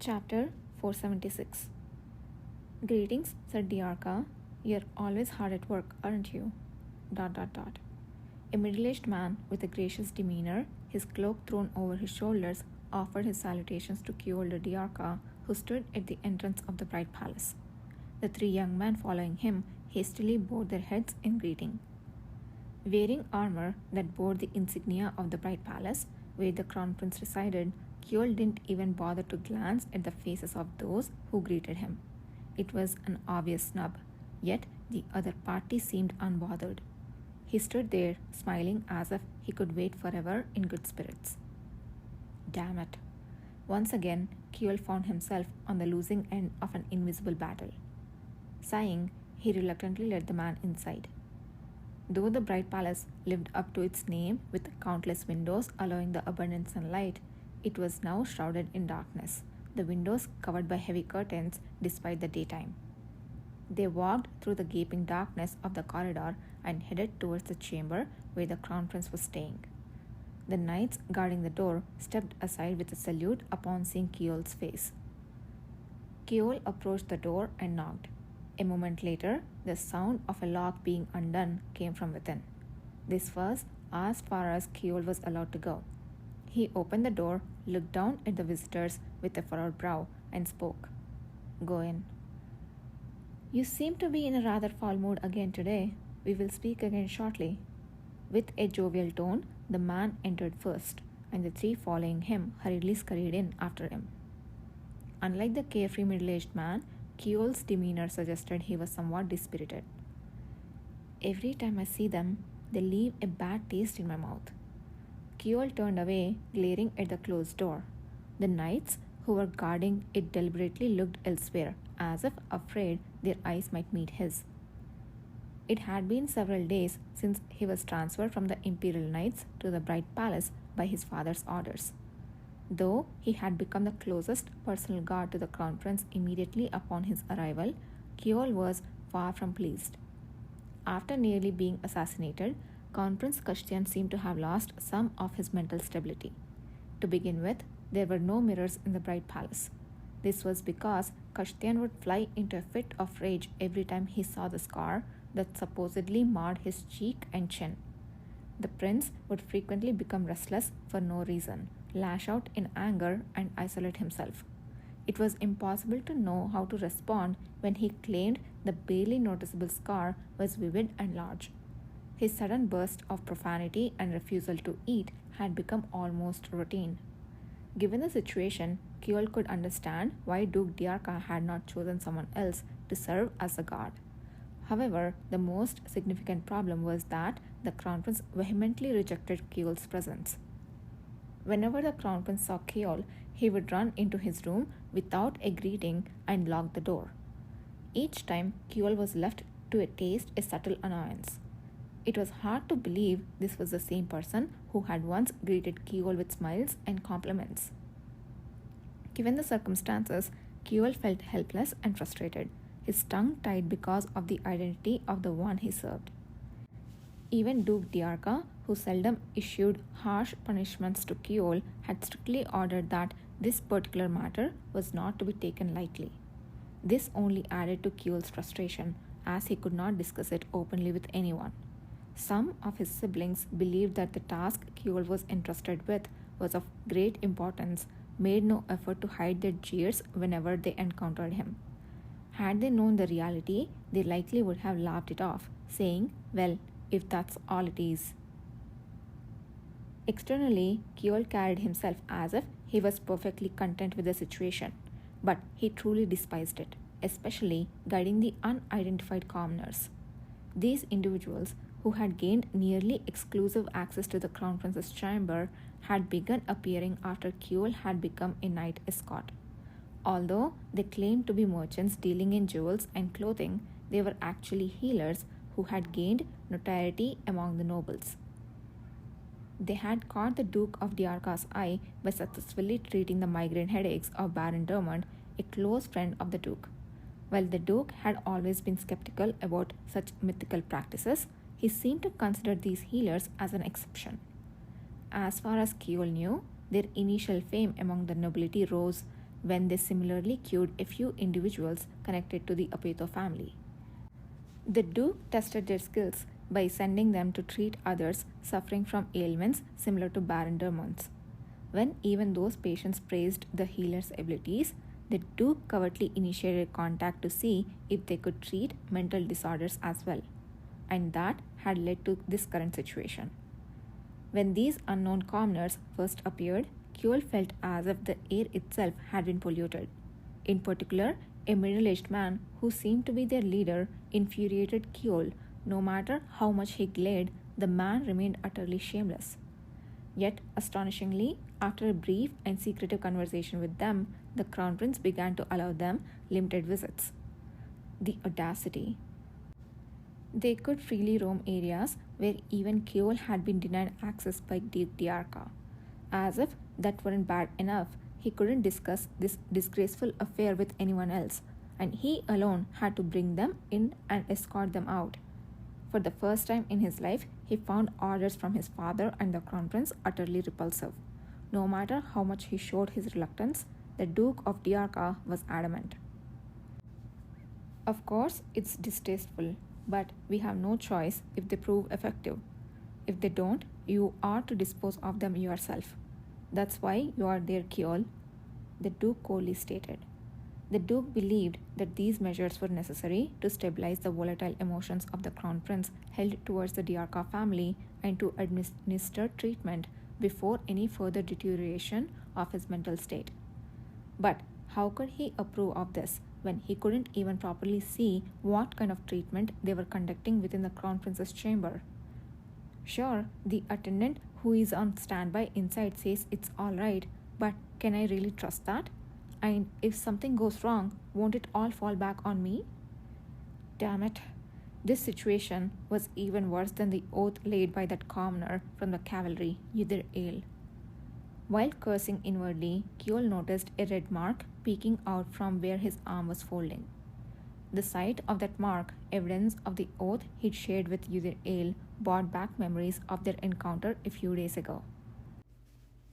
Chapter 476. Greetings, said Diarca. You're always hard at work, aren't you? Dot dot dot. A middle-aged man with a gracious demeanor, his cloak thrown over his shoulders, offered his salutations to Keolder Diarca, who stood at the entrance of the Bright Palace. The three young men following him hastily bowed their heads in greeting. Wearing armor that bore the insignia of the Bright Palace, where the Crown Prince resided, Keol didn't even bother to glance at the faces of those who greeted him. It was an obvious snub, yet the other party seemed unbothered. He stood there, smiling as if he could wait forever in good spirits. Damn it. Once again, Keol found himself on the losing end of an invisible battle. Sighing, he reluctantly led the man inside. Though the Bright Palace lived up to its name with countless windows allowing the abundant sunlight, it was now shrouded in darkness, the windows covered by heavy curtains despite the daytime. They walked through the gaping darkness of the corridor and headed towards the chamber where the Crown Prince was staying. The knights guarding the door stepped aside with a salute upon seeing Keol's face. Keol approached the door and knocked. A moment later, the sound of a lock being undone came from within. This was as far as Keol was allowed to go. He opened the door, looked down at the visitors with a furrowed brow, and spoke. Go in. You seem to be in a rather foul mood again today. We will speak again shortly. With a jovial tone, the man entered first, and the three following him hurriedly scurried in after him. Unlike the carefree middle-aged man, Keol's demeanor suggested he was somewhat dispirited. Every time I see them, they leave a bad taste in my mouth. Keol turned away, glaring at the closed door. The knights who were guarding it deliberately looked elsewhere, as if afraid their eyes might meet his. It had been several days since he was transferred from the Imperial Knights to the Bright Palace by his father's orders. Though he had become the closest personal guard to the Crown Prince immediately upon his arrival, Keol was far from pleased. After nearly being assassinated, Crown Prince Kashtian seemed to have lost some of his mental stability. To begin with, there were no mirrors in the Bright Palace. This was because Kashtian would fly into a fit of rage every time he saw the scar that supposedly marred his cheek and chin. The prince would frequently become restless for no reason, lash out in anger, and isolate himself. It was impossible to know how to respond when he claimed the barely noticeable scar was vivid and large. His sudden burst of profanity and refusal to eat had become almost routine. Given the situation, Keol could understand why Duke Diarca had not chosen someone else to serve as a guard. However, the most significant problem was that the Crown Prince vehemently rejected Keol's presence. Whenever the Crown Prince saw Keol, he would run into his room without a greeting and lock the door. Each time, Keol was left to taste a subtle annoyance. It was hard to believe this was the same person who had once greeted Keol with smiles and compliments. Given the circumstances, Keol felt helpless and frustrated, his tongue tied because of the identity of the one he served. Even Duke Diarca, who seldom issued harsh punishments to Keol, had strictly ordered that this particular matter was not to be taken lightly. This only added to Keol's frustration, as he could not discuss it openly with anyone. Some of his siblings believed that the task Keol was entrusted with was of great importance, made no effort to hide their jeers whenever they encountered him. Had they known the reality, they likely would have laughed it off, saying, well, if that's all it is. Externally, Keol carried himself as if he was perfectly content with the situation, but he truly despised it, especially guiding the unidentified commoners. These individuals, who had gained nearly exclusive access to the Crown Prince's chamber, had begun appearing after Keol had become a knight escort. Although they claimed to be merchants dealing in jewels and clothing, they were actually healers who had gained notoriety among the nobles. They had caught the Duke of Diarca's eye by successfully treating the migraine headaches of Baron Dermond, a close friend of the Duke. While the Duke had always been skeptical about such mythical practices, he seemed to consider these healers as an exception. As far as Keol knew, their initial fame among the nobility rose when they similarly cured a few individuals connected to the Apetto family. The Duke tested their skills by sending them to treat others suffering from ailments similar to Baron Dermont's. When even those patients praised the healer's abilities, the Duke covertly initiated contact to see if they could treat mental disorders as well, and that had led to this current situation. When these unknown commoners first appeared, Kjol felt as if the air itself had been polluted. In particular, a middle-aged man who seemed to be their leader infuriated Kjol. No matter how much he glared, the man remained utterly shameless. Yet, astonishingly, after a brief and secretive conversation with them, the Crown Prince began to allow them limited visits. The audacity! They could freely roam areas where even Kjol had been denied access by Duke Diarca. As if that weren't bad enough, he couldn't discuss this disgraceful affair with anyone else, and he alone had to bring them in and escort them out. For the first time in his life, he found orders from his father and the Crown Prince utterly repulsive. No matter how much he showed his reluctance, the Duke of Diarca was adamant. Of course, it's distasteful, but we have no choice if they prove effective. If they don't, you are to dispose of them yourself. That's why you are there, Kjol, the Duke coldly stated. The Duke believed that these measures were necessary to stabilize the volatile emotions of the Crown Prince held towards the Diarca family and to administer treatment before any further deterioration of his mental state. But how could he approve of this when he couldn't even properly see what kind of treatment they were conducting within the Crown Prince's chamber? Sure, the attendant who is on standby inside says it's all right, but can I really trust that? And if something goes wrong, won't it all fall back on me? Damn it. This situation was even worse than the oath laid by that commoner from the cavalry, Ydir Ale. While cursing inwardly, Kjol noticed a red mark peeking out from where his arm was folding. The sight of that mark, evidence of the oath he'd shared with Ydir Ale, brought back memories of their encounter a few days ago.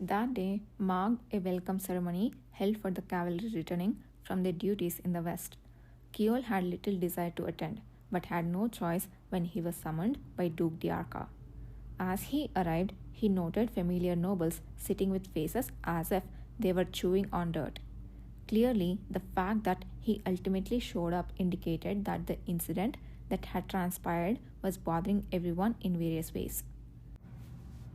That day marked a welcome ceremony held for the cavalry returning from their duties in the west. Kjol had little desire to attend, but had no choice when he was summoned by Duke Diarca. As he arrived, he noted familiar nobles sitting with faces as if they were chewing on dirt. Clearly, the fact that he ultimately showed up indicated that the incident that had transpired was bothering everyone in various ways.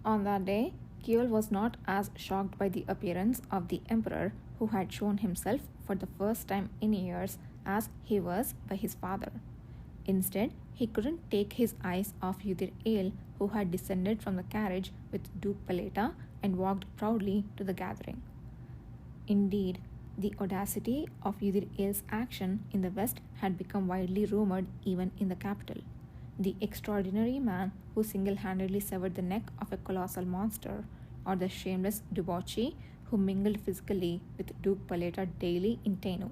On that day, Kjol was not as shocked by the appearance of the emperor, who had shown himself for the first time in years, as he was by his father. Instead, he couldn't take his eyes off Ydir Ale, who had descended from the carriage with Duke Paleta and walked proudly to the gathering. Indeed, the audacity of Ydir Ale's action in the west had become widely rumored even in the capital. The extraordinary man who single-handedly severed the neck of a colossal monster, or the shameless debauchee who mingled physically with Duke Paleta daily in Tenno.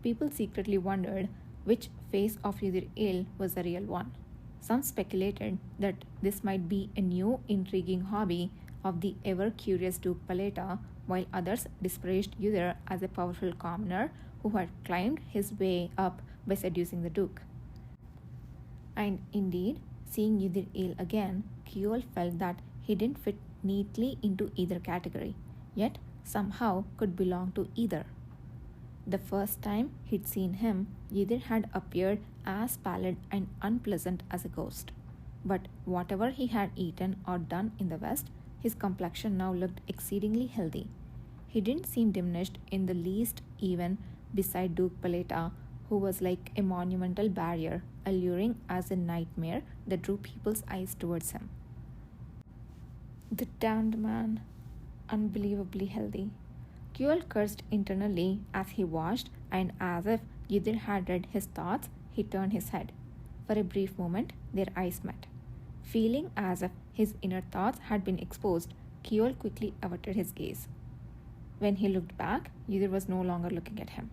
People secretly wondered which face of Ydir Ale was the real one. Some speculated that this might be a new intriguing hobby of the ever-curious Duke Paleta, while others disparaged Ydir as a powerful commoner who had climbed his way up by seducing the Duke. And indeed, seeing Ydir Ale again, Kjol felt that he didn't fit neatly into either category, yet somehow could belong to either. The first time he'd seen him, Ydir had appeared as pallid and unpleasant as a ghost. But whatever he had eaten or done in the West, his complexion now looked exceedingly healthy. He didn't seem diminished in the least, even beside Duke Paleta, who was like a monumental barrier, alluring as a nightmare that drew people's eyes towards him. The damned man. Unbelievably healthy. Kjol cursed internally as he watched, and as if Ydir had read his thoughts, he turned his head. For a brief moment, their eyes met. Feeling as if his inner thoughts had been exposed, Kjol quickly averted his gaze. When he looked back, Ydir was no longer looking at him.